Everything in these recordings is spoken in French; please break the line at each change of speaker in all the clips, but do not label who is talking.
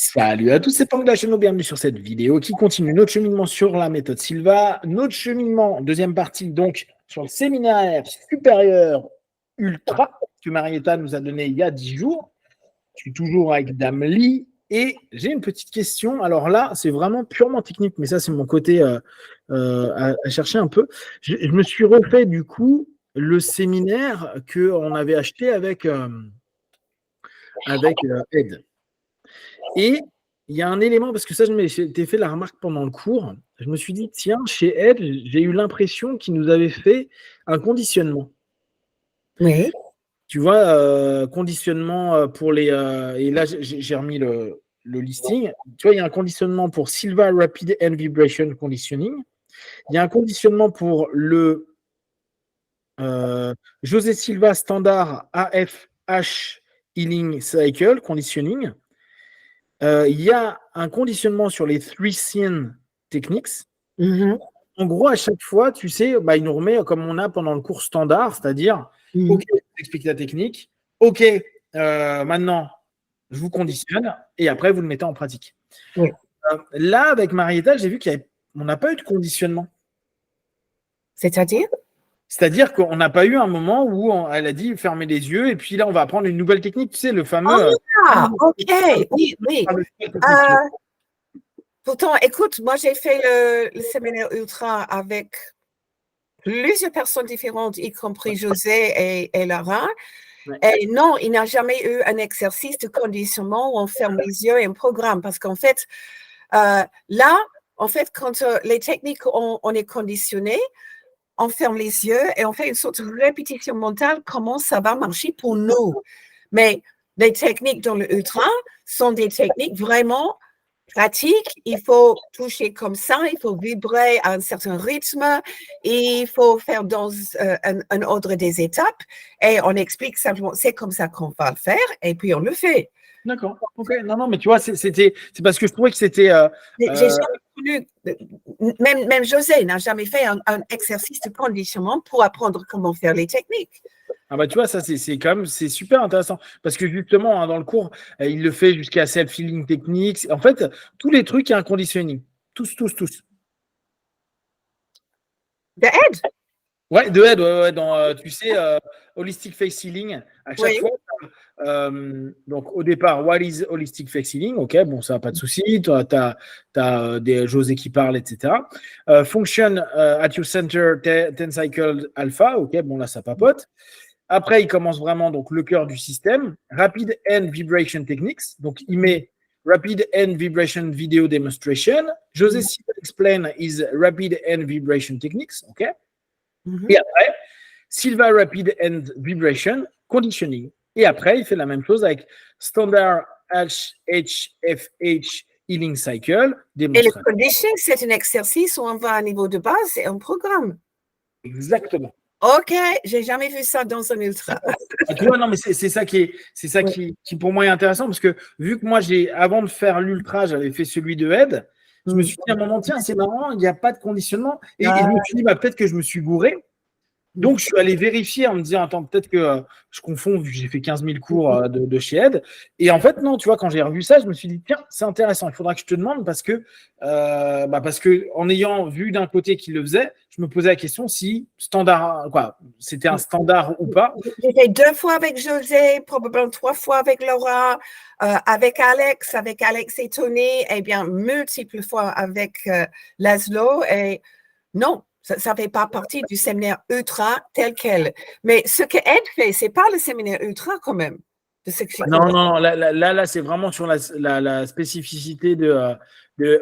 Salut à tous, c'est Pang de la chaîne, bienvenue sur cette vidéo qui continue notre cheminement sur la méthode Silva. Notre cheminement, deuxième partie, donc sur le séminaire supérieur ultra que Marietta nous a donné il y a 10 jours. Je suis toujours avec Dame Lee et j'ai une petite question. Alors là, c'est vraiment purement technique, mais ça, c'est mon côté à chercher un peu. Je me suis refait du coup le séminaire qu'on avait acheté avec Ed. Et il y a un élément, parce que ça, je m'étais fait la remarque pendant le cours. Je me suis dit, tiens, chez Ed, j'ai eu l'impression qu'il nous avait fait un conditionnement.
Oui.
Tu vois, conditionnement pour les. Et là, j'ai remis le listing. Tu vois, il y a un conditionnement pour Silva Rapid and Vibration Conditioning. Il y a un conditionnement pour le José Silva Standard AFH Healing Cycle Conditioning. Il y a un conditionnement sur les 3-scene techniques.
Mhm.
En gros, à chaque fois, tu sais, il nous remet comme on a pendant le cours standard, c'est-à-dire, OK, j'explique la technique, OK, maintenant, je vous conditionne, et après, vous le mettez en pratique.
Oui.
Là, avec Marietta, j'ai vu qu'on n'a pas eu de conditionnement.
C'est-à-dire?
C'est-à-dire qu'on n'a pas eu un moment où elle a dit fermez les yeux, et puis là, on va apprendre une nouvelle technique, tu sais, le fameux.
OK, oui, oui. Pourtant, écoute, moi, j'ai fait le séminaire ultra avec plusieurs personnes différentes, y compris José et Lara.
Ouais.
Et non, il n'a jamais eu un exercice de conditionnement où on ferme les yeux et un programme. Parce qu'en fait, là, en fait, quand les techniques, on est conditionné, on ferme les yeux et on fait une sorte de répétition mentale, comment ça va marcher pour nous. Mais les techniques dans le ultra sont des techniques vraiment pratiques. Il faut toucher comme ça, il faut vibrer à un certain rythme, il faut faire dans un ordre des étapes et on explique simplement, c'est comme ça qu'on va le faire et puis on le fait.
D'accord. Ok. Non, mais tu vois, c'est parce que je trouvais que c'était.
J'ai jamais connu, même José n'a jamais fait un exercice de conditionnement pour apprendre comment faire les techniques.
Ah bah tu vois, ça c'est quand même c'est super intéressant parce que justement dans le cours il le fait jusqu'à self-healing techniques. En fait, tous les trucs il y a un conditioning, tous.
De Ed?
Ouais, de Ed, ouais, dans tu sais holistic face healing à chaque fois. Donc au départ, what is holistic face healing? Ok, bon ça pas de souci. Tu as des José qui parlent, etc. Function at your center 10 cycle alpha. Ok, bon là ça papote. Après, il commence vraiment donc le cœur du système. Rapid End Vibration Techniques. Donc, il met Rapid End Vibration Video Demonstration. José Silva explain is Rapid End Vibration Techniques. OK. Et après, Silva Rapid End Vibration Conditioning. Et après, il fait la même chose avec Standard HFH Healing Cycle.
Et le conditioning, c'est un exercice où on va à un niveau de base et un programme.
Exactement.
OK, j'ai jamais vu ça dans un ultra.
Tu vois, non, mais c'est ça qui pour moi est intéressant parce que vu que moi avant de faire l'ultra, j'avais fait celui de Ed, je me suis dit à un moment, tiens, c'est marrant, il n'y a pas de conditionnement. Et je me suis dit, peut-être que je me suis gouré. Donc, je suis allé vérifier en me disant, attends, peut-être que je confonds vu que j'ai fait 15 000 cours de chez Ed. Et en fait, non, tu vois, quand j'ai revu ça, je me suis dit, tiens, c'est intéressant, il faudra que je te demande parce que en ayant vu d'un côté qu'il le faisait, je me posais la question si c'était un standard ou pas.
J'ai fait 2 fois avec José, probablement 3 fois avec Laura, avec Alex et Tony, et bien multiples fois avec Laszlo. Et non, ça ne fait pas partie du séminaire ultra tel quel. Mais ce que Ed fait, ce n'est pas le séminaire ultra quand même.
Non, là c'est vraiment sur la spécificité de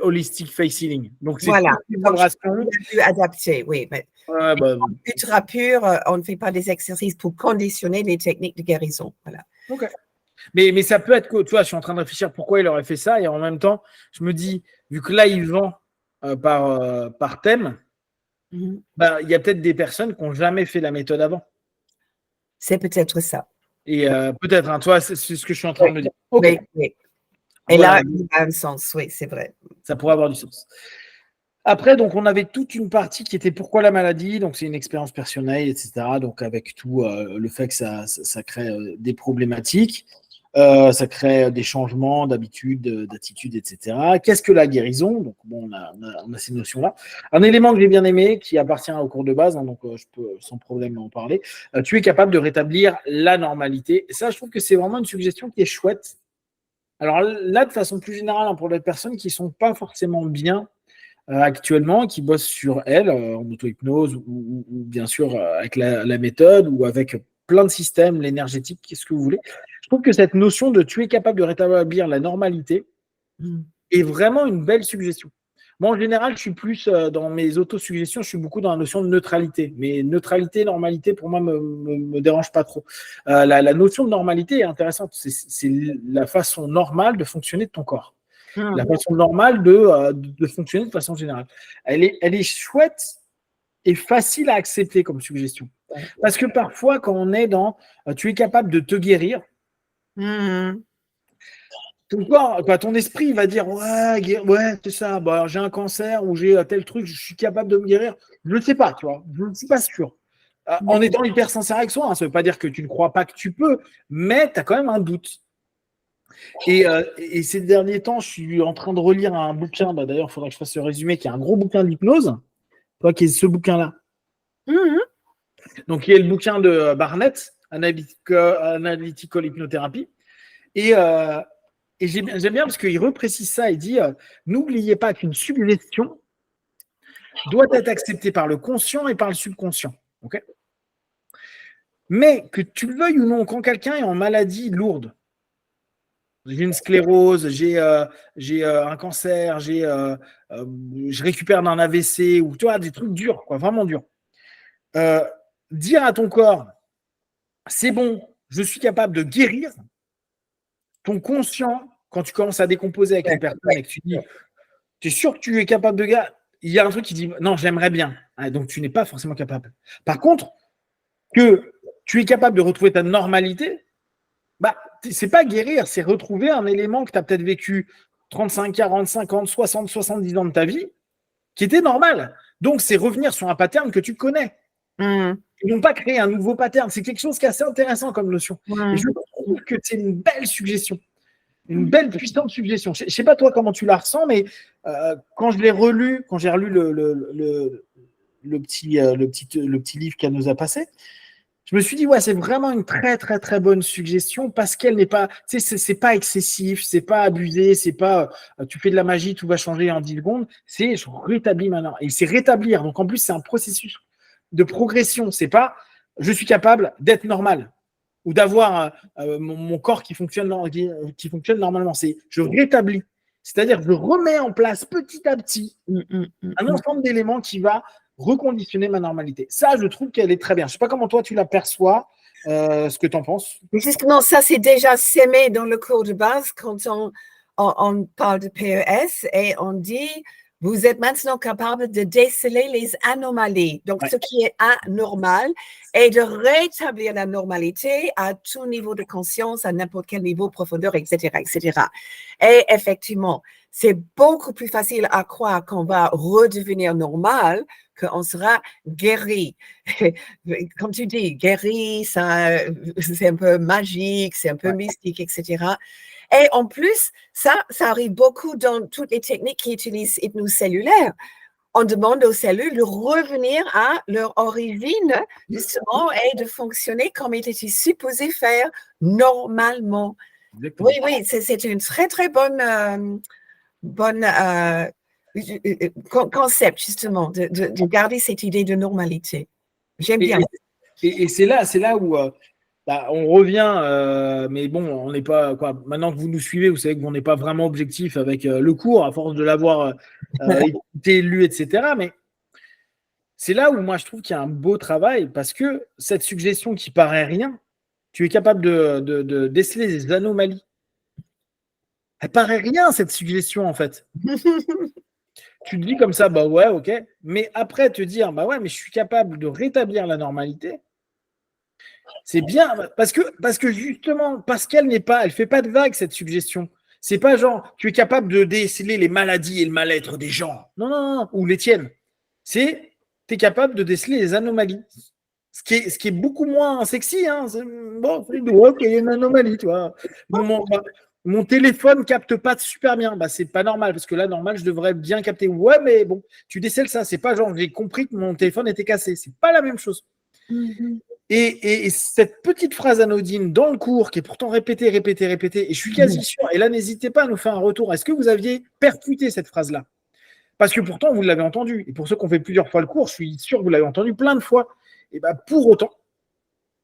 holistic face healing. Donc, c'est
voilà,
plus
adapté, oui. Mais ultra pur, on ne fait pas des exercices pour conditionner les techniques de guérison. Voilà.
Ok. Mais ça peut être que, tu vois, je suis en train de réfléchir pourquoi il aurait fait ça, et en même temps, je me dis, vu que là, il vend par thème, il y a peut-être des personnes qui n'ont jamais fait la méthode avant.
C'est peut-être ça.
Et peut-être, hein, toi, c'est ce que je suis en train de me dire.
Okay. Oui. Et voilà. Là, il a un sens, oui, c'est vrai.
Ça pourrait avoir du sens. Après, donc, on avait toute une partie qui était pourquoi la maladie, donc c'est une expérience personnelle, etc. Donc, avec tout le fait que ça crée des problématiques. Ça crée des changements d'habitude, d'attitude, etc. Qu'est-ce que la guérison? Donc, bon, on a ces notions-là. Un élément que j'ai bien aimé, qui appartient au cours de base, hein, donc je peux sans problème en parler. Tu es capable de rétablir la normalité. Et ça, je trouve que c'est vraiment une suggestion qui est chouette. Alors là, de façon plus générale, hein, pour les personnes qui ne sont pas forcément bien actuellement, qui bossent sur elles, en auto-hypnose ou bien sûr avec la méthode ou avec plein de systèmes, l'énergétique, qu'est-ce que vous voulez. Je trouve que cette notion de tu es capable de rétablir la normalité est vraiment une belle suggestion. Moi, en général, je suis plus dans mes autosuggestions, je suis beaucoup dans la notion de neutralité. Mais neutralité, normalité, pour moi, me dérange pas trop. La notion de normalité est intéressante. C'est la façon normale de fonctionner de ton corps. La façon normale de fonctionner de façon générale. Elle est chouette et facile à accepter comme suggestion. Parce que parfois, quand on est dans tu es capable de te guérir, ton corps, ton esprit va dire ouais, c'est ça, bah, j'ai un cancer ou j'ai tel truc, je suis capable de me guérir. Je ne sais pas, tu vois, je ne suis pas sûr. En étant hyper sincère avec soi, hein, ça ne veut pas dire que tu ne crois pas que tu peux, mais tu as quand même un doute. Et ces derniers temps, je suis en train de relire un bouquin, d'ailleurs, il faudrait que je fasse ce résumé, qui est un gros bouquin d'hypnose, qui est ce bouquin-là. Donc, il y a le bouquin de Barnett, Analytical Hypnotherapy. Et j'aime bien parce qu'il reprécise ça, il dit n'oubliez pas qu'une suggestion doit être acceptée par le conscient et par le subconscient. Okay, mais que tu le veuilles ou non, quand quelqu'un est en maladie lourde, j'ai une sclérose, j'ai un cancer, je récupère d'un AVC, ou tu vois, des trucs durs, quoi, vraiment durs. Dire à ton corps, c'est bon, je suis capable de guérir, ton conscient, quand tu commences à décomposer avec une personne et que tu dis, tu es sûr que tu es capable de guérir, il y a un truc qui dit, non, j'aimerais bien. Donc, tu n'es pas forcément capable. Par contre, que tu es capable de retrouver ta normalité, bah, c'est pas guérir, c'est retrouver un élément que tu as peut-être vécu 35, 40, 50, 60, 70 ans de ta vie qui était normal. Donc, c'est revenir sur un pattern que tu connais. Ils n'ont pas créé un nouveau pattern. C'est quelque chose qui est assez intéressant comme notion. Et je trouve que c'est une belle suggestion. Une belle, puissante suggestion. Je ne sais pas toi comment tu la ressens, mais quand je l'ai relu, quand j'ai relu le petit livre qu'elle nous a passé, je me suis dit, ouais, c'est vraiment une très, très, très bonne suggestion parce qu'elle n'est pas, tu sais, c'est pas excessif, c'est pas abusé, c'est pas, tu fais de la magie, tout va changer en 10 secondes. C'est, je rétablis maintenant. Et c'est rétablir. Donc, en plus, c'est un processus de progression. C'est pas, je suis capable d'être normal ou d'avoir mon corps qui fonctionne normalement. C'est, je rétablis. C'est-à-dire, je remets en place petit à petit un ensemble d'éléments qui va reconditionner ma normalité. Ça, je trouve qu'elle est très bien. Je ne sais pas comment toi, tu l'aperçois, ce que tu en penses.
Justement, ça, c'est déjà sémé dans le cours de base quand on parle de PES et on dit, vous êtes maintenant capable de déceler les anomalies, donc ce qui est anormal, et de rétablir la normalité à tout niveau de conscience, à n'importe quel niveau, profondeur, etc., etc. Et effectivement, c'est beaucoup plus facile à croire qu'on va redevenir normal qu'on sera guéri. Comme tu dis, guéri, ça, c'est un peu magique, c'est un peu mystique, etc. Et en plus, ça arrive beaucoup dans toutes les techniques qui utilisent hypnose cellulaire. On demande aux cellules de revenir à leur origine, justement, et de fonctionner comme elles étaient supposées faire normalement. Exactement. Oui, c'est une très, très bonne concept, justement, de garder cette idée de normalité. J'aime bien.
Et c'est là où on revient, mais bon, on n'est pas, quoi. Maintenant que vous nous suivez, vous savez qu'on n'est pas vraiment objectif avec le cours, à force de l'avoir écouté, lu, etc. Mais c'est là où moi je trouve qu'il y a un beau travail, parce que cette suggestion qui paraît rien, tu es capable de déceler des anomalies. Elle paraît rien, cette suggestion, en fait. Tu te dis comme ça, bah ouais, ok. Mais après, te dire, bah ouais, mais je suis capable de rétablir la normalité. C'est bien, parce que justement, parce qu'elle n'est pas, elle fait pas de vague, cette suggestion. C'est pas genre, tu es capable de déceler les maladies et le mal-être des gens. Non, ou les tiennes. C'est, tu es capable de déceler les anomalies. Ce qui est beaucoup moins sexy. Hein. Bon, ok, il y a une anomalie, tu vois. Mon téléphone capte pas super bien. Bah, c'est pas normal, parce que là, normal, je devrais bien capter. Ouais, mais bon, tu décèles ça. C'est pas genre, j'ai compris que mon téléphone était cassé. C'est pas la même chose.
Mhm.
Et cette petite phrase anodine dans le cours, qui est pourtant répétée, et je suis quasi sûr, et là, n'hésitez pas à nous faire un retour. Est-ce que vous aviez percuté cette phrase-là? Parce que pourtant, vous l'avez entendu. Et pour ceux qui ont fait plusieurs fois le cours, je suis sûr que vous l'avez entendu plein de fois. Et ben, pour autant,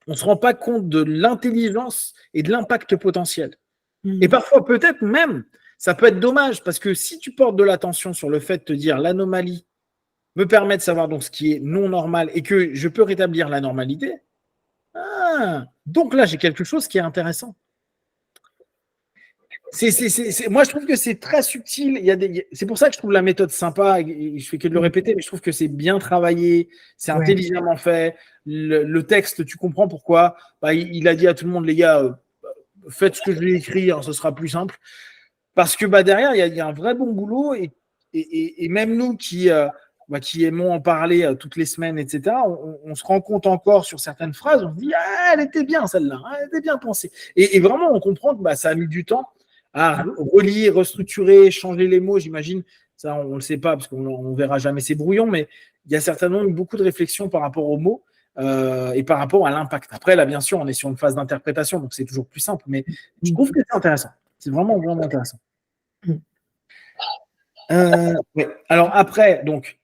on ne se rend pas compte de l'intelligence et de l'impact potentiel. Et parfois, peut-être même, ça peut être dommage, parce que si tu portes de l'attention sur le fait de te dire l'anomalie me permet de savoir donc ce qui est non normal et que je peux rétablir la normalité, donc là, j'ai quelque chose qui est intéressant. Moi, je trouve que c'est très subtil. C'est pour ça que je trouve la méthode sympa. Et je fais que de le répéter, mais je trouve que c'est bien travaillé, c'est intelligemment fait. Le texte, tu comprends pourquoi. Bah, il a dit à tout le monde, les gars, faites ce que je vais écrire, ce sera plus simple. Parce que derrière, il y a un vrai bon boulot. Et même nous qui aimons en parler toutes les semaines, etc., on se rend compte encore sur certaines phrases, on se dit, elle était bien celle-là, elle était bien pensée. Et vraiment, on comprend que ça a mis du temps à relier, restructurer, changer les mots, j'imagine. Ça, on ne le sait pas parce qu'on ne verra jamais ces brouillons, mais il y a certainement eu beaucoup de réflexions par rapport aux mots et par rapport à l'impact. Après, là, bien sûr, on est sur une phase d'interprétation, donc c'est toujours plus simple, mais je trouve que c'est intéressant. C'est vraiment, vraiment intéressant. Ouais. Alors après, donc,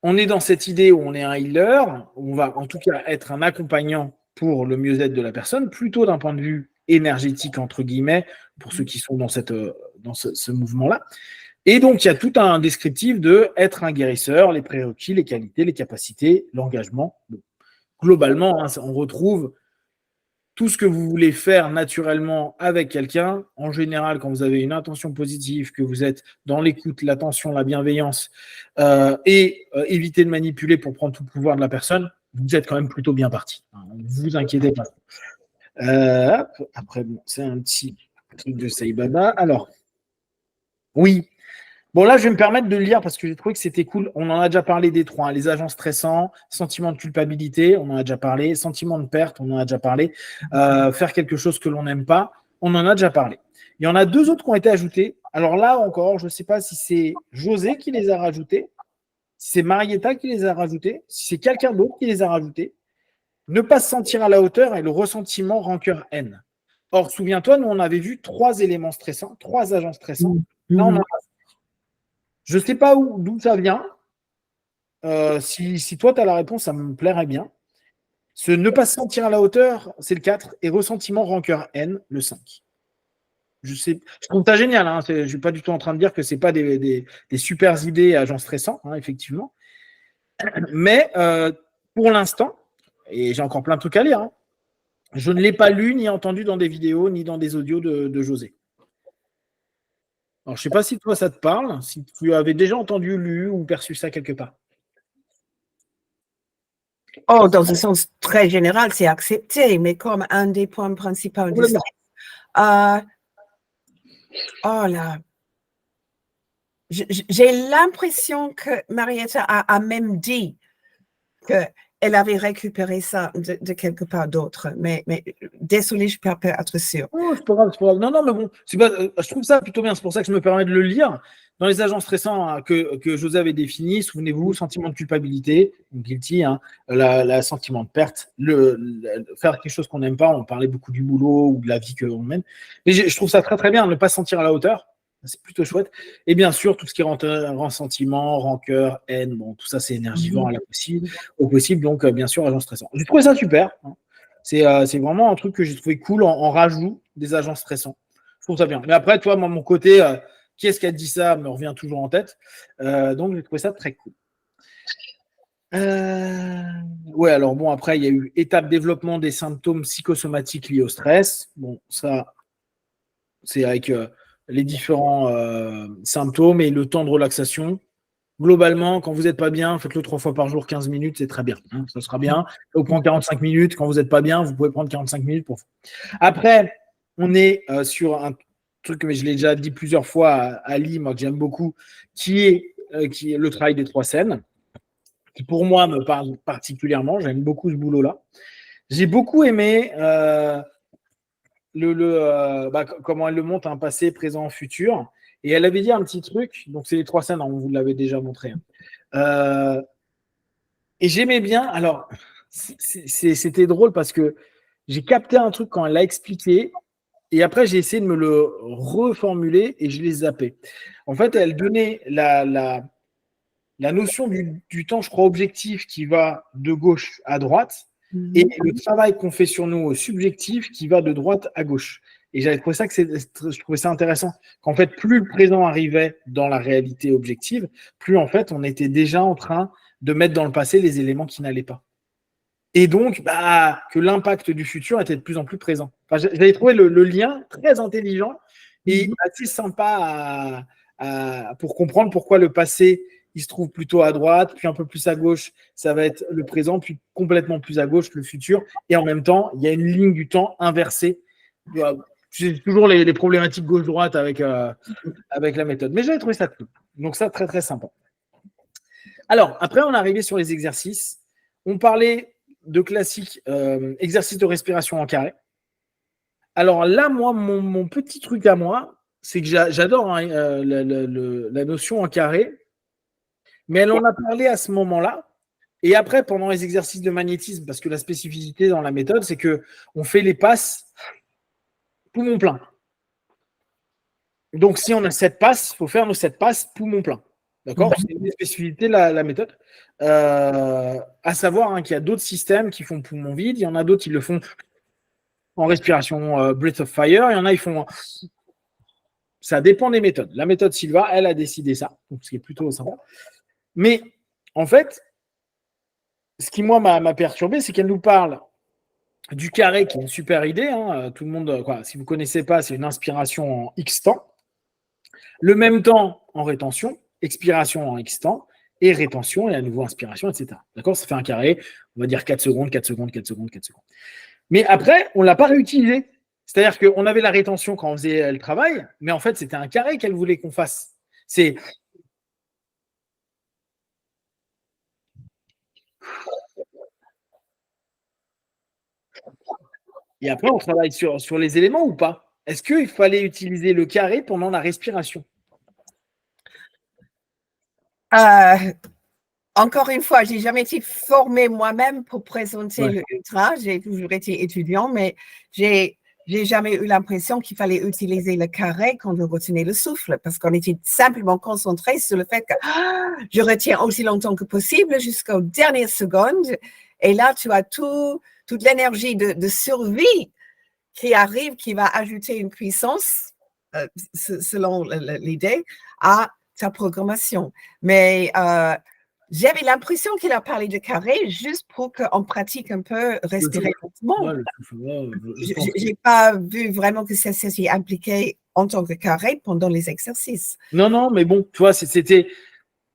on est dans cette idée où on est un healer, où on va en tout cas être un accompagnant pour le mieux-être de la personne, plutôt d'un point de vue énergétique, entre guillemets, pour ceux qui sont dans ce mouvement-là. Et donc, il y a tout un descriptif de être un guérisseur, les prérequis, les qualités, les capacités, l'engagement. Globalement, on retrouve tout ce que vous voulez faire naturellement avec quelqu'un. En général, quand vous avez une intention positive, que vous êtes dans l'écoute, l'attention, la bienveillance, et éviter de manipuler pour prendre tout le pouvoir de la personne, vous êtes quand même plutôt bien parti. Ne vous inquiétez pas. Après, bon, c'est un petit truc de Sai Baba. Alors, oui. Bon, là, je vais me permettre de le lire parce que j'ai trouvé que c'était cool. On en a déjà parlé des trois. Les agents stressants, sentiment de culpabilité, on en a déjà parlé. Sentiment de perte, on en a déjà parlé. Faire quelque chose que l'on n'aime pas, on en a déjà parlé. Il y en a deux autres qui ont été ajoutés. Alors là encore, je ne sais pas si c'est José qui les a rajoutés, si c'est Marietta qui les a rajoutés, si c'est quelqu'un d'autre qui les a rajoutés. Ne pas se sentir à la hauteur et le ressentiment, rancœur, haine. Or, souviens-toi, nous, on avait vu 3 éléments stressants, 3 agents stressants. Là, on en a. Je ne sais pas d'où ça vient. Si toi, tu as la réponse, ça me plairait bien. Ne pas se sentir à la hauteur, c'est le 4. Et ressentiment, rancœur, haine, le 5. Je trouve ça génial. Hein. Je ne suis pas du tout en train de dire que ce n'est pas des super idées agents stressants, hein, effectivement. Mais pour l'instant, et j'ai encore plein de trucs à lire, hein, je ne l'ai pas lu ni entendu dans des vidéos ni dans des audios de José. Alors, je ne sais pas si toi, ça te parle, si tu avais déjà entendu, lu ou perçu ça quelque part.
Oh, dans un sens très général, c'est accepté, mais comme un des points principaux du stress. Oh là. J'ai l'impression que Marietta a même dit qu'elle avait récupéré ça de quelque part d'autre. Mais désolé, je ne peux pas être sûre.
Oh, c'est pas grave, c'est pas grave. Non, mais bon, je trouve ça plutôt bien. C'est pour ça que je me permets de le lire. Dans les agents stressants hein, que José avait définis, souvenez-vous, sentiment de culpabilité, guilty, hein, la sentiment de perte, faire quelque chose qu'on n'aime pas, on parlait beaucoup du boulot ou de la vie qu'on mène. Mais je trouve ça très très bien, ne pas se sentir à la hauteur, c'est plutôt chouette. Et bien sûr, tout ce qui rentre ressentiment, rancœur, haine, bon, tout ça c'est énergivore au possible, donc bien sûr, agents stressants. J'ai trouvé ça super. Hein. C'est vraiment un truc que j'ai trouvé cool en rajout des agents stressants. Je trouve ça bien. Mais après, toi, moi, mon côté, qui est-ce qui a dit ça me revient toujours en tête. Donc, j'ai trouvé ça très cool. Ouais, alors bon, après, il y a eu étape développement des symptômes psychosomatiques liés au stress. Bon, ça, c'est avec les différents symptômes et le temps de relaxation. Globalement, quand vous n'êtes pas bien, faites-le 3 fois par jour, 15 minutes, c'est très bien. Hein, ça sera bien. Vous prenez 45 minutes. Quand vous n'êtes pas bien, vous pouvez prendre 45 minutes pour. Après, on est sur un truc, mais je l'ai déjà dit plusieurs fois à Ali, moi que j'aime beaucoup, qui est le travail des 3 scènes. qui pour moi me parle particulièrement. J'aime beaucoup ce boulot-là. J'ai beaucoup aimé comment elle le montre, un passé, présent, futur. Et elle avait dit un petit truc, donc c'est les 3 scènes, on vous l'avait déjà montré. Et j'aimais bien, alors c'était drôle parce que j'ai capté un truc quand elle l'a expliqué, et après j'ai essayé de me le reformuler et je l'ai zappé. En fait, elle donnait la notion du temps, je crois, objectif qui va de gauche à droite, et le travail qu'on fait sur nous subjectif qui va de droite à gauche. Et j'avais trouvé ça je trouvais ça intéressant. Qu'en fait, plus le présent arrivait dans la réalité objective, plus en fait, on était déjà en train de mettre dans le passé les éléments qui n'allaient pas. Et donc, que l'impact du futur était de plus en plus présent. Enfin, j'avais trouvé le lien très intelligent et assez sympa pour comprendre pourquoi le passé, il se trouve plutôt à droite, puis un peu plus à gauche, ça va être le présent, puis complètement plus à gauche, le futur. Et en même temps, il y a une ligne du temps inversée. J'ai toujours les problématiques gauche-droite avec la méthode. Mais j'avais trouvé ça cool. Donc ça, très, très sympa. Alors, après, on est arrivé sur les exercices. On parlait de classiques exercices de respiration en carré. Alors là, moi, mon petit truc à moi, c'est que j'adore la notion en carré, mais elle en a parlé à ce moment-là. Et après, pendant les exercices de magnétisme, parce que la spécificité dans la méthode, c'est qu'on fait les passes poumon plein. Donc, si on a 7 passes, il faut faire nos 7 passes poumon plein. D'accord? C'est une spécificité de la méthode. À savoir qu'il y a d'autres systèmes qui font poumon vide. Il y en a d'autres qui le font en respiration breath of fire. Il y en a, ils font. Ça dépend des méthodes. La méthode Silva, elle a décidé ça. Donc, ce qui est plutôt sympa. Mais en fait, ce qui, moi, m'a perturbé, c'est qu'elle nous parle du carré, qui est une super idée. Tout le monde, si vous ne connaissez pas, c'est une inspiration en X temps. Le même temps en rétention, expiration en X temps, et rétention, et à nouveau inspiration, etc. D'accord? Ça fait un carré, on va dire 4 secondes, 4 secondes, 4 secondes, 4 secondes. Mais après, on ne l'a pas réutilisé. C'est-à-dire qu'on avait la rétention quand on faisait le travail, mais en fait, c'était un carré qu'elle voulait qu'on fasse. C'est. Et après, on travaille sur les éléments ou pas? Est-ce qu'il fallait utiliser le carré pendant la respiration?
Encore une fois, je n'ai jamais été formée moi-même pour présenter le ultra. J'ai toujours été étudiant, mais j'ai jamais eu l'impression qu'il fallait utiliser le carré quand on retenait le souffle, parce qu'on était simplement concentré sur le fait que je retiens aussi longtemps que possible jusqu'aux dernières secondes. Et là, tu as toute l'énergie de survie qui arrive, qui va ajouter une puissance, selon l'idée, à ta programmation. Mais j'avais l'impression qu'il a parlé de carré juste pour qu'on pratique un peu respirer lentement. Je n'ai pas vu vraiment que ça s'est impliqué en tant que carré pendant les exercices.
Non, mais bon, tu vois, c'était.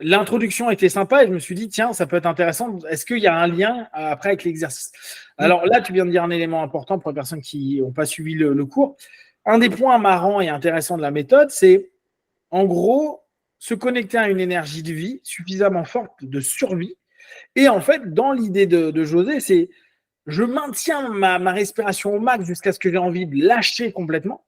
L'introduction était sympa et je me suis dit, tiens, ça peut être intéressant. Est-ce qu'il y a un lien après avec l'exercice? Alors là, tu viens de dire un élément important pour les personnes qui n'ont pas suivi le cours. Un des points marrants et intéressants de la méthode, c'est en gros se connecter à une énergie de vie suffisamment forte de survie. Et en fait, dans l'idée de José, c'est je maintiens ma respiration au max jusqu'à ce que j'ai envie de lâcher complètement.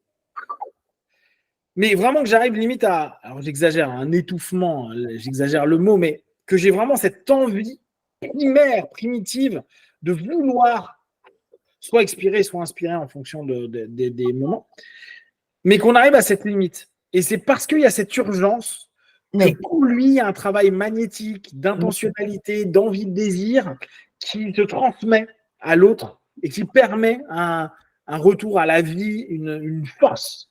Mais vraiment que j'arrive limite alors j'exagère, un étouffement, j'exagère le mot, mais que j'ai vraiment cette envie primaire, primitive, de vouloir soit expirer, soit inspirer en fonction des moments, mais qu'on arrive à cette limite. Et c'est parce qu'il y a cette urgence que pour lui, il y a un travail magnétique, d'intentionnalité, d'envie de désir qui se transmet à l'autre et qui permet un retour à la vie, une force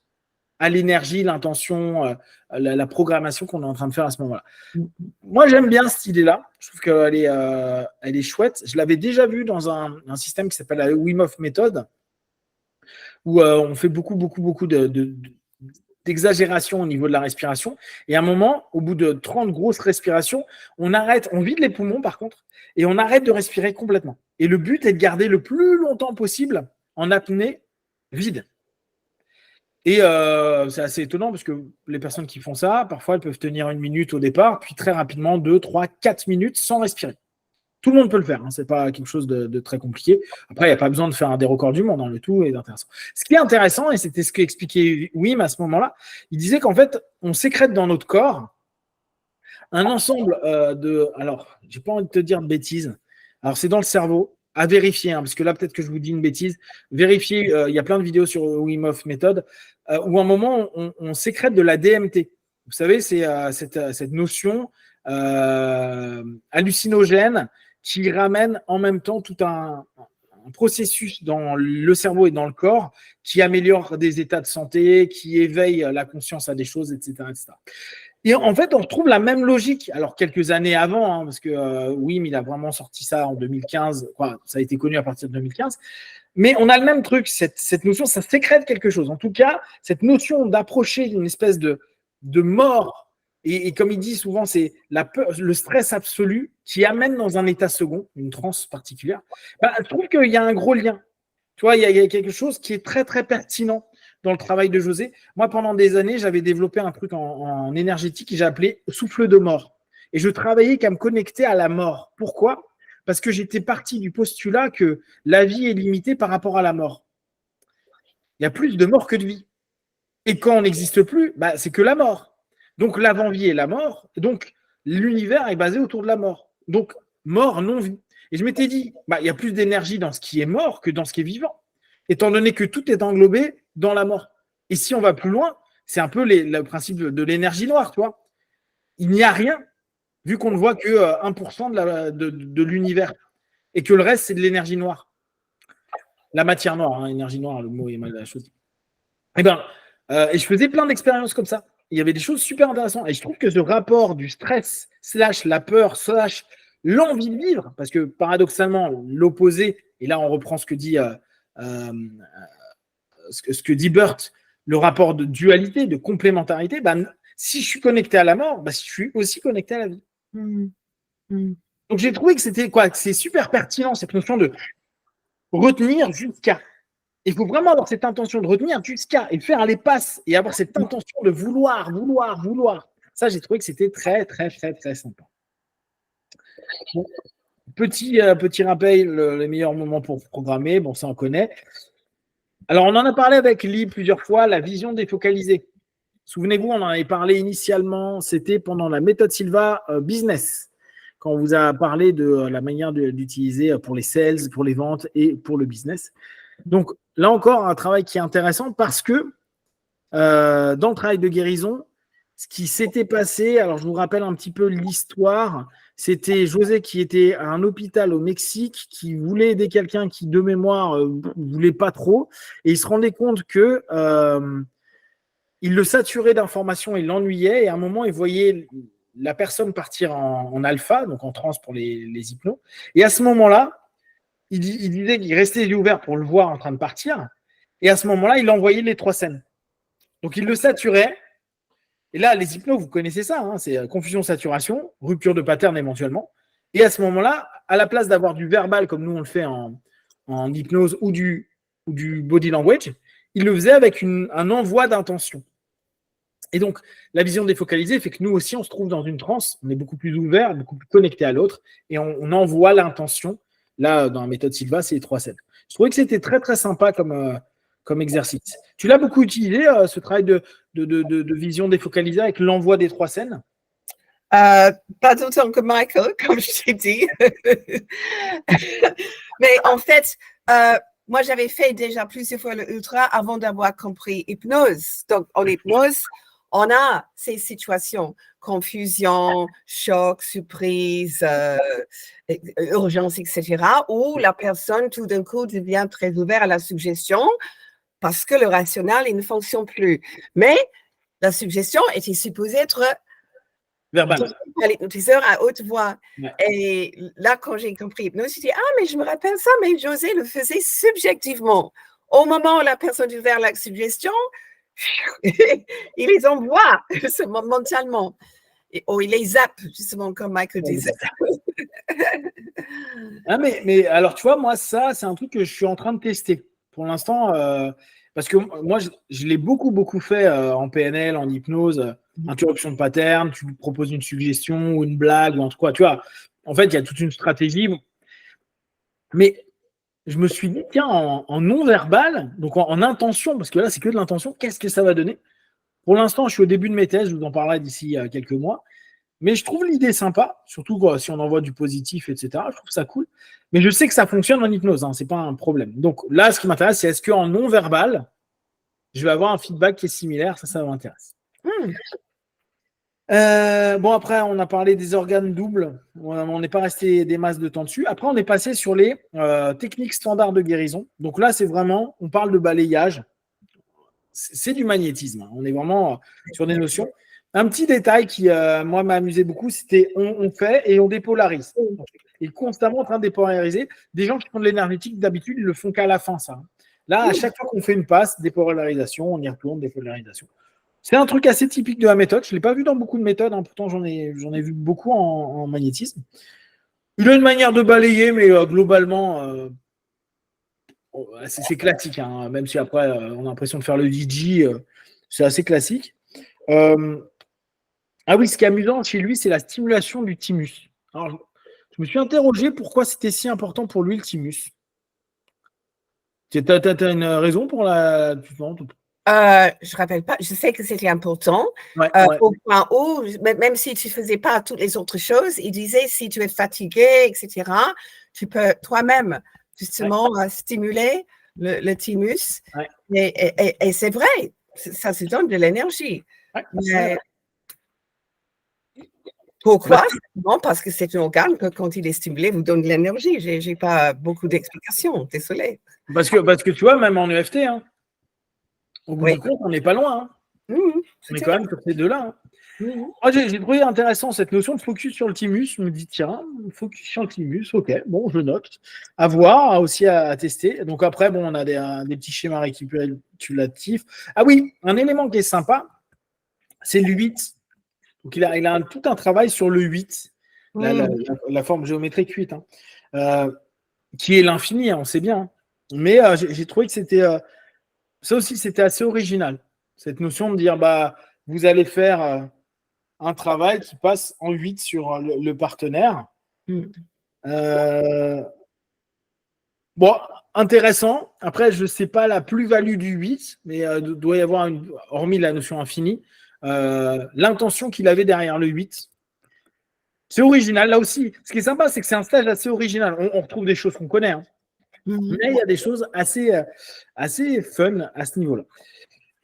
à l'énergie, l'intention, la programmation qu'on est en train de faire à ce moment-là. Moi, j'aime bien cette idée-là. Je trouve qu'elle est chouette. Je l'avais déjà vue dans un système qui s'appelle la Wim Hof Method, où on fait beaucoup d'exagération au niveau de la respiration. Et à un moment, au bout de 30 grosses respirations, on vide les poumons par contre, et on arrête de respirer complètement. Et le but est de garder le plus longtemps possible en apnée vide. Et c'est assez étonnant parce que les personnes qui font ça, parfois, elles peuvent tenir 1 minute au départ, puis très rapidement 2, 3, 4 minutes sans respirer. Tout le monde peut le faire, hein, c'est pas quelque chose de très compliqué. Après, il n'y a pas besoin de faire des records du monde, hein, le tout est intéressant. Ce qui est intéressant, et c'était ce qu'expliquait Wim à ce moment-là, il disait qu'en fait, on sécrète dans notre corps un ensemble alors, j'ai pas envie de te dire de bêtises. Alors, c'est dans le cerveau, à vérifier, hein, parce que là, peut-être que je vous dis une bêtise. Vérifiez, il y a plein de vidéos sur Wim Hof méthode, où à un moment, on sécrète de la DMT. Vous savez, c'est cette notion hallucinogène qui ramène en même temps tout un processus dans le cerveau et dans le corps qui améliore des états de santé, qui éveille la conscience à des choses, etc., etc. Et en fait, on retrouve la même logique. Alors, quelques années avant, hein, parce que Wim, il a vraiment sorti ça en 2015. Quoi, ça a été connu à partir de 2015. Mais on a le même truc. Cette notion, ça sécrète quelque chose. En tout cas, cette notion d'approcher d'une espèce de mort, et comme il dit souvent, c'est la peur, le stress absolu qui amène dans un état second, une transe particulière. Ben, je trouve qu'il y a un gros lien. Tu vois, il y a quelque chose qui est très, très pertinent dans le travail de José. Moi, pendant des années, j'avais développé un truc en énergétique que j'ai appelé souffle de mort. Et je travaillais qu'à me connecter à la mort. Pourquoi ? Parce que j'étais parti du postulat que la vie est limitée par rapport à la mort. Il y a plus de mort que de vie. Et quand on n'existe plus, bah, c'est que la mort. Donc, l'avant-vie est la mort. Donc, l'univers est basé autour de la mort. Donc, mort, non-vie. Et je m'étais dit, bah, il y a plus d'énergie dans ce qui est mort que dans ce qui est vivant, étant donné que tout est englobé dans la mort. Et si on va plus loin, c'est un peu le principe de l'énergie noire, tu vois. Il n'y a rien, vu qu'on ne voit que 1% de l'univers, et que le reste, c'est de l'énergie noire. La matière noire, hein, énergie noire, le mot est mal choisi. Et je faisais plein d'expériences comme ça. Il y avait des choses super intéressantes. Et je trouve que ce rapport du stress, / la peur, / l'envie de vivre, parce que paradoxalement, l'opposé, et là on reprend ce que dit Burt, le rapport de dualité, de complémentarité, si je suis connecté à la mort, je suis aussi connecté à la vie. Donc j'ai trouvé que c'est super pertinent, cette notion de retenir jusqu'à. Il faut vraiment avoir cette intention de retenir jusqu'à et faire les passes et avoir cette intention de vouloir. Ça, j'ai trouvé que c'était très, très, très, très sympa. Bon, petit rappel, les meilleurs moments pour programmer. Bon, ça, on connaît. Alors, on en a parlé avec Lee plusieurs fois, la vision défocalisée. Souvenez-vous, on en avait parlé initialement, c'était pendant la méthode Silva Business, quand on vous a parlé de la manière d'utiliser pour les sales, pour les ventes et pour le business. Donc, là encore, un travail qui est intéressant parce que dans le travail de guérison, ce qui s'était passé, alors je vous rappelle un petit peu l'histoire, c'était José qui était à un hôpital au Mexique, qui voulait aider quelqu'un qui, de mémoire, ne voulait pas trop, et il se rendait compte que il le saturait d'informations, il l'ennuyait, et à un moment, il voyait la personne partir en alpha, donc en transe pour les hypnos, et à ce moment-là, il disait qu'il restait les yeux ouverts pour le voir en train de partir. Et à ce moment-là, il envoyait les 3 scènes. Donc, il le saturait. Et là, les hypnos, vous connaissez ça. Hein, c'est confusion-saturation, rupture de pattern éventuellement. Et à ce moment-là, à la place d'avoir du verbal comme nous, on le fait en hypnose ou du body language, il le faisait avec un envoi d'intention. Et donc, la vision défocalisée fait que nous aussi, on se trouve dans une transe. On est beaucoup plus ouvert, beaucoup plus connecté à l'autre. Et on envoie l'intention. Là, dans la méthode Silva, c'est les 3 scènes. Je trouvais que c'était très, très sympa comme exercice. Tu l'as beaucoup utilisé, ce travail de vision défocalisée avec l'envoi des 3 scènes?
Pas autant que Michael, comme je t'ai dit. Mais en fait, moi, j'avais fait déjà plusieurs fois le ultra avant d'avoir compris hypnose. Donc, en hypnose, on a ces situations, confusion, choc, surprise, urgence, etc., où la personne, tout d'un coup, devient très ouverte à la suggestion parce que le rationnel, il ne fonctionne plus. Mais la suggestion était supposée être
verbale.
À l'hypnotiseur à haute voix. Ouais. Et là, quand j'ai compris hypnose, j'ai dit, mais je me rappelle ça, mais José le faisait subjectivement. Au moment où la personne ouvre la suggestion, il les envoie mentalement. Il les zappe, justement, comme Michael disait.
Mais alors, tu vois, moi, ça, c'est un truc que je suis en train de tester. Pour l'instant, parce que moi, je l'ai beaucoup fait en PNL, en hypnose, interruption de pattern, tu lui proposes une suggestion ou une blague ou en tout cas, tu vois. En fait, il y a toute une stratégie. Mais je me suis dit, tiens, en non-verbal, donc en intention, parce que là, c'est que de l'intention, qu'est-ce que ça va donner? Pour l'instant, je suis au début de mes thèses, je vous en parlerai d'ici quelques mois. Mais je trouve l'idée sympa, surtout si on envoie du positif, etc. Je trouve ça cool. Mais je sais que ça fonctionne en hypnose, hein, c'est pas un problème. Donc là, ce qui m'intéresse, c'est est-ce qu'en non-verbal, je vais avoir un feedback qui est similaire? Ça m'intéresse. Bon, après, on a parlé des organes doubles. On n'est pas resté des masses de temps dessus. Après, on est passé sur les techniques standards de guérison. Donc là, c'est vraiment, on parle de balayage. C'est du magnétisme. On est vraiment sur des notions. Un petit détail qui, moi, m'a amusé beaucoup, c'était on fait et on dépolarise. Et constamment en train de dépolariser. Des gens qui font de l'énergétique, d'habitude, ils le font qu'à la fin, ça. Là, à chaque fois qu'on fait une passe, dépolarisation, on y retourne, dépolarisation. C'est un truc assez typique de la méthode. Je ne l'ai pas vu dans beaucoup de méthodes, hein. Pourtant j'en ai vu beaucoup en magnétisme. Il a une manière de balayer, mais globalement, c'est classique. Hein. Même si après, on a l'impression de faire le DJ, c'est assez classique. Ah oui, ce qui est amusant chez lui, c'est la stimulation du thymus. Alors, je me suis interrogé pourquoi c'était si important pour lui, le thymus. Tu as une raison pour la...
Je ne rappelle pas, je sais que c'était important.
Ouais.
Au point où, même si tu ne faisais pas toutes les autres choses, il disait si tu es fatigué, etc., tu peux toi-même justement stimuler le thymus. Ouais. Et c'est vrai, ça se donne de l'énergie. Ouais, pourquoi? Non, parce que c'est un organe que quand il est stimulé, vous donne de l'énergie. Je n'ai pas beaucoup d'explications, désolé.
Parce que tu vois, même en EFT, hein, au bout du compte, on n'est pas loin. Hein. On est quand même sur ces deux-là. Hein. Moi, j'ai trouvé intéressant cette notion de focus sur le thymus. Je me dis, tiens, focus sur le thymus, ok, bon, je note. À voir, aussi à tester. Donc après, bon, on a des petits schémas récapitulatifs. Ah oui, un élément qui est sympa, c'est le 8. Donc il a tout un travail sur le 8, la forme géométrique 8, hein, qui est l'infini, hein, on sait bien. Hein. Mais j'ai trouvé que c'était... ça aussi, c'était assez original. Cette notion de dire, bah, vous allez faire un travail qui passe en 8 sur le partenaire. Bon, intéressant. Après, je ne sais pas la plus-value du 8, mais doit y avoir, hormis la notion infinie, l'intention qu'il avait derrière le 8. C'est original. Là aussi, ce qui est sympa, c'est que c'est un stage assez original. On retrouve des choses qu'on connaît. Hein. Mais il y a des choses assez fun à ce niveau-là.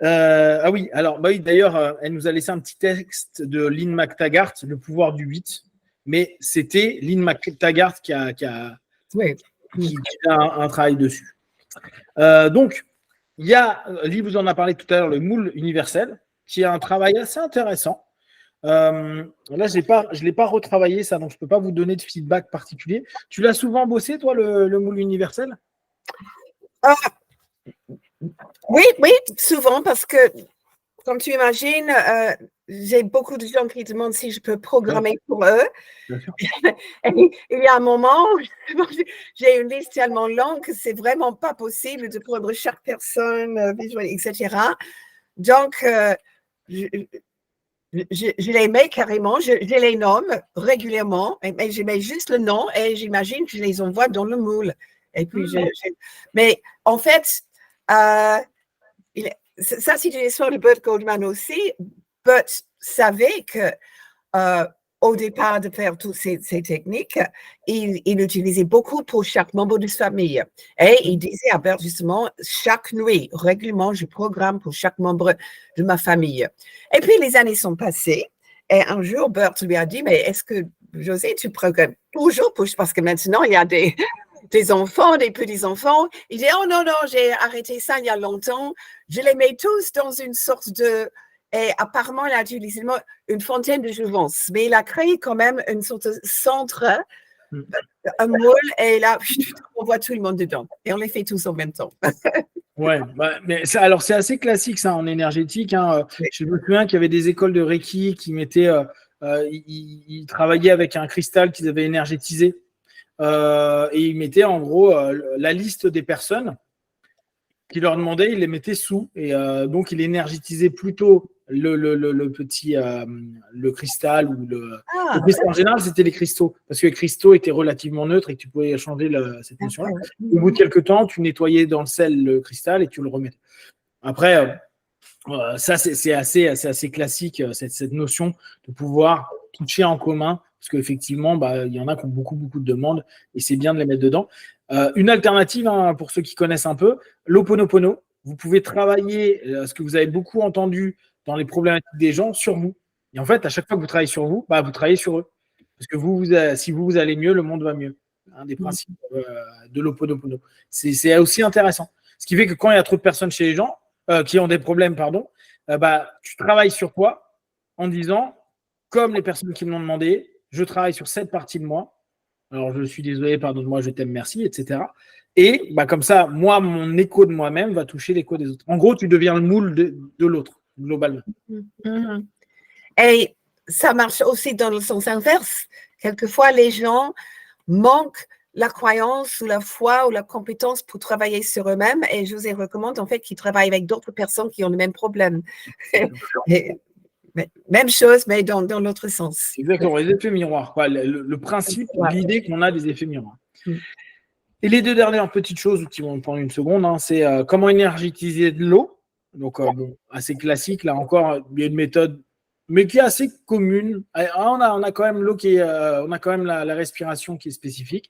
Ah oui, alors bah oui, d'ailleurs, elle nous a laissé un petit texte de Lynn McTaggart, Le pouvoir du 8, mais c'était Lynn McTaggart qui a un travail dessus. Donc, il y a, Lee vous en a parlé tout à l'heure, le moule universel, qui a un travail assez intéressant. Là, je ne l'ai pas retravaillé, ça, donc je ne peux pas vous donner de feedback particulier. Tu l'as souvent bossé, toi, le moule universel?
Oui, souvent, parce que, comme tu imagines, j'ai beaucoup de gens qui demandent si je peux programmer pour eux. Bien sûr. Et il y a un moment où j'ai une liste tellement longue que c'est vraiment pas possible de prendre chaque personne, etc. Donc, je les mets carrément, je les nomme régulièrement, mais je mets juste le nom et j'imagine que je les envoie dans le moule. Et puis, mais en fait, ça, c'est une histoire de Burt Goldman aussi. Burt savait que au départ de faire toutes ces techniques, il utilisait beaucoup pour chaque membre de sa famille. Et il disait à Burt, justement, chaque nuit, régulièrement, je programme pour chaque membre de ma famille. Et puis, les années sont passées. Et un jour, Burt lui a dit, mais est-ce que, José, tu programmes toujours parce que maintenant, il y a des enfants, des petits-enfants. Il dit, oh non, j'ai arrêté ça il y a longtemps. Je les mets tous dans une sorte de... Et apparemment, il a utilisé une fontaine de jouvence, mais il a créé quand même une sorte de centre, un moule, et là, on voit tout le monde dedans. Et on les fait tous en même temps.
Ouais, mais ça, alors c'est assez classique ça en énergétique. Hein. Je me souviens qu'il y avait des écoles de Reiki qui mettaient, ils travaillaient avec un cristal qu'ils avaient énergétisé et ils mettaient en gros la liste des personnes qui leur demandait, il les mettait sous. Et donc, il énergétisait plutôt le petit le cristal ou le cristal en général, c'était les cristaux. Parce que les cristaux étaient relativement neutres et que tu pouvais changer cette notion-là. Au bout de quelques temps, tu nettoyais dans le sel le cristal et tu le remettais. Après, ça, c'est assez classique, cette notion de pouvoir toucher en commun. Parce qu'effectivement, il y en a qui ont beaucoup de demandes et c'est bien de les mettre dedans. Une alternative, pour ceux qui connaissent un peu, l'Ho'oponopono. Vous pouvez travailler ce que vous avez beaucoup entendu dans les problématiques des gens sur vous. Et en fait, à chaque fois que vous travaillez sur vous, vous travaillez sur eux. Parce que si vous allez mieux, le monde va mieux. Un des principes de l'Ho'oponopono. C'est aussi intéressant. Ce qui fait que quand il y a trop de personnes chez les gens qui ont des problèmes, tu travailles sur toi en disant, comme les personnes qui me l'ont demandé, je travaille sur cette partie de moi. Alors, je suis désolé, pardonne-moi, je t'aime, merci, etc. Et comme ça, moi, mon écho de moi-même va toucher l'écho des autres. En gros, tu deviens le moule de l'autre, globalement.
Et ça marche aussi dans le sens inverse. Quelquefois, les gens manquent la croyance ou la foi ou la compétence pour travailler sur eux-mêmes. Et je vous recommande en fait qu'ils travaillent avec d'autres personnes qui ont le même problème. Même chose, mais dans l'autre sens.
Exactement, les effets miroirs. Le principe, l'idée qu'on a des effets miroirs. Et les deux dernières petites choses qui vont prendre une seconde, c'est comment énergétiser de l'eau. Donc, assez classique. Là encore, il y a une méthode, mais qui est assez commune. On a quand même l'eau on a quand même la respiration qui est spécifique.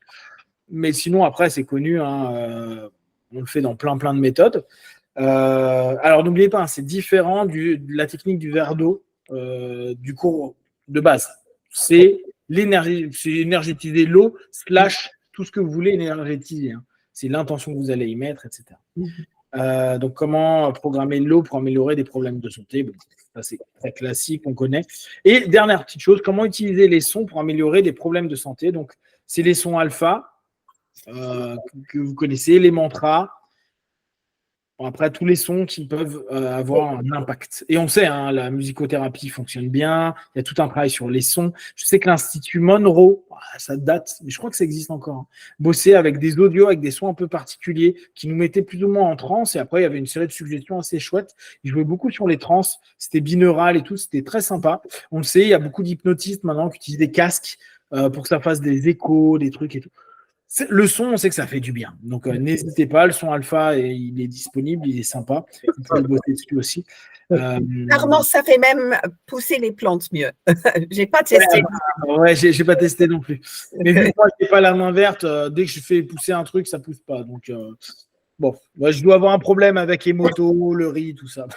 Mais sinon, après, c'est connu. On le fait dans plein de méthodes. Alors, n'oubliez pas, c'est différent de la technique du verre d'eau du cours de base. C'est énergétiser l'eau / tout ce que vous voulez énergétiser. C'est l'intention que vous allez y mettre, etc. Donc, comment programmer l'eau pour améliorer des problèmes de santé? Ça, c'est très classique, on connaît. Et dernière petite chose, comment utiliser les sons pour améliorer des problèmes de santé? Donc, c'est les sons alpha que vous connaissez, les mantras. Après, tous les sons qui peuvent avoir un impact. Et on sait, la musicothérapie fonctionne bien. Il y a tout un travail sur les sons. Je sais que l'Institut Monroe, ça date, mais je crois que ça existe encore, bossait avec des audios, avec des sons un peu particuliers qui nous mettaient plus ou moins en transe. Et après, il y avait une série de suggestions assez chouettes. Ils jouaient beaucoup sur les trans. C'était binaural et tout. C'était très sympa. On le sait, il y a beaucoup d'hypnotistes maintenant qui utilisent des casques pour que ça fasse des échos, des trucs et tout. Le son, on sait que ça fait du bien. Donc, n'hésitez pas. Le son alpha, il est disponible, il est sympa. Vous pouvez le bosser dessus aussi.
Apparemment, ça fait même pousser les plantes mieux. J'ai pas testé.
J'ai pas testé non plus. Mais vu que moi, je n'ai pas la main verte, dès que je fais pousser un truc, ça pousse pas. Donc, je dois avoir un problème avec les motos, le riz, tout ça.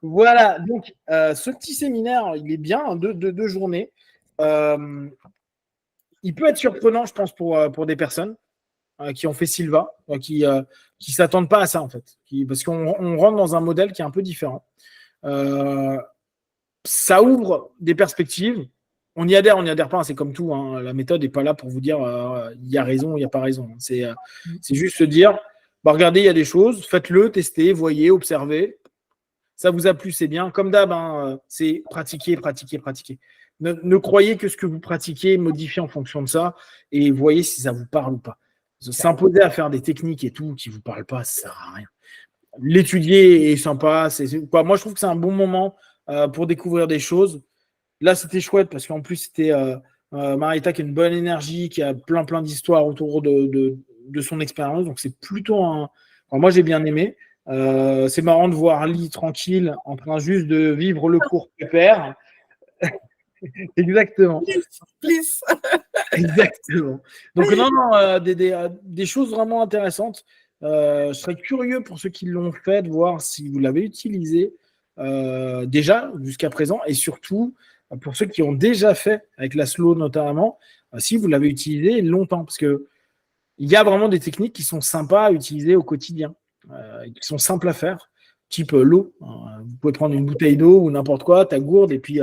Voilà. Donc, ce petit séminaire, il est bien, deux journées. Il peut être surprenant, je pense, pour des personnes qui ont fait Silva, qui ne s'attendent pas à ça, en fait. Parce qu'on rentre dans un modèle qui est un peu différent. Ça ouvre des perspectives. On y adhère, on n'y adhère pas. C'est comme tout. La méthode n'est pas là pour vous dire il y a raison, il n'y a pas raison. C'est juste se dire regardez, il y a des choses, faites-le, testez, voyez, observez. Ça vous a plu, c'est bien. Comme d'hab, c'est pratiquer. Ne croyez que ce que vous pratiquez, modifiez en fonction de ça et voyez si ça vous parle ou pas. S'imposer à faire des techniques et tout qui ne vous parlent pas, ça ne sert à rien. L'étudier est sympa. Moi, je trouve que c'est un bon moment pour découvrir des choses. Là, c'était chouette parce qu'en plus, c'était Marietta qui a une bonne énergie, qui a plein d'histoires autour de son expérience. Donc, c'est plutôt moi, j'ai bien aimé. C'est marrant de voir Lee tranquille en train juste de vivre le cours pépère. Exactement.
Please.
Exactement. Donc, des choses vraiment intéressantes. Je serais curieux pour ceux qui l'ont fait de voir si vous l'avez utilisé déjà jusqu'à présent et surtout pour ceux qui ont déjà fait avec la slow notamment, si vous l'avez utilisé longtemps parce que il y a vraiment des techniques qui sont sympas à utiliser au quotidien, qui sont simples à faire, type l'eau. Vous pouvez prendre une bouteille d'eau ou n'importe quoi, ta gourde et puis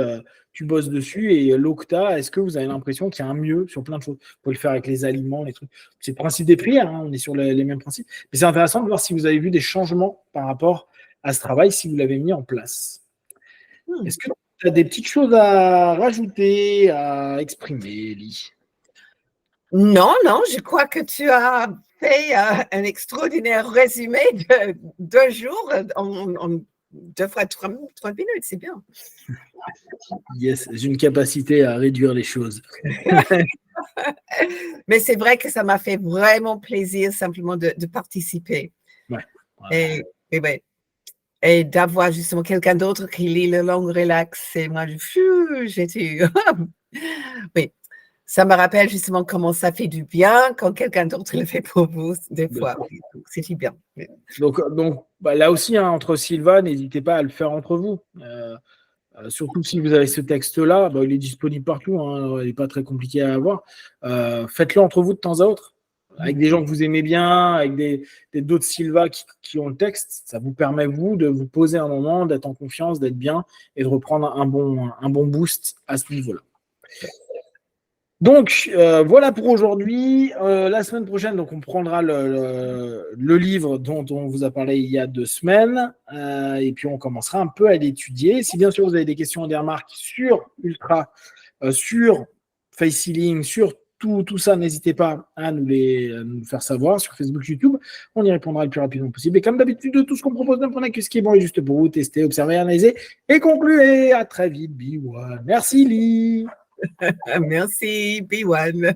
tu bosses dessus et l'eau que tu as, est-ce que vous avez l'impression qu'il y a un mieux sur plein de choses? Vous pouvez le faire avec les aliments, les trucs. C'est le principe des prières, on est sur les mêmes principes. Mais c'est intéressant de voir si vous avez vu des changements par rapport à ce travail, si vous l'avez mis en place. Est-ce que tu as des petites choses à rajouter, à exprimer, Lee?
Non, je crois que tu as fait un extraordinaire résumé de 2 jours en 2 fois 30 minutes, c'est bien.
Yes, j'ai une capacité à réduire les choses.
Mais c'est vrai que ça m'a fait vraiment plaisir simplement de participer.
Ouais.
Et d'avoir justement quelqu'un d'autre qui lit le langue relax et moi, j'étais oui, ça me rappelle justement comment ça fait du bien quand quelqu'un d'autre le fait pour vous des fois. Donc c'était bien.
Donc là aussi, hein, entre Sylvain, n'hésitez pas à le faire entre vous. Surtout si vous avez ce texte-là, il est disponible partout, hein, il n'est pas très compliqué à avoir. Faites-le entre vous de temps à autre, avec des gens que vous aimez bien, avec d'autres Sylvain qui ont le texte. Ça vous permet, vous, de vous poser un moment, d'être en confiance, d'être bien et de reprendre un bon boost à ce niveau-là. Donc, voilà pour aujourd'hui. La semaine prochaine, donc, on prendra le livre dont on vous a parlé il y a 2 semaines et puis on commencera un peu à l'étudier. Si bien sûr vous avez des questions et des remarques sur Ultra, sur Face Healing, sur tout ça, n'hésitez pas à nous faire savoir sur Facebook, YouTube. On y répondra le plus rapidement possible. Et comme d'habitude, tout ce qu'on propose ne prenez que ce qui est bon et juste pour vous. Tester, observer, analyser et conclure. À très vite, B1. Merci, Lee.
Merci, B1.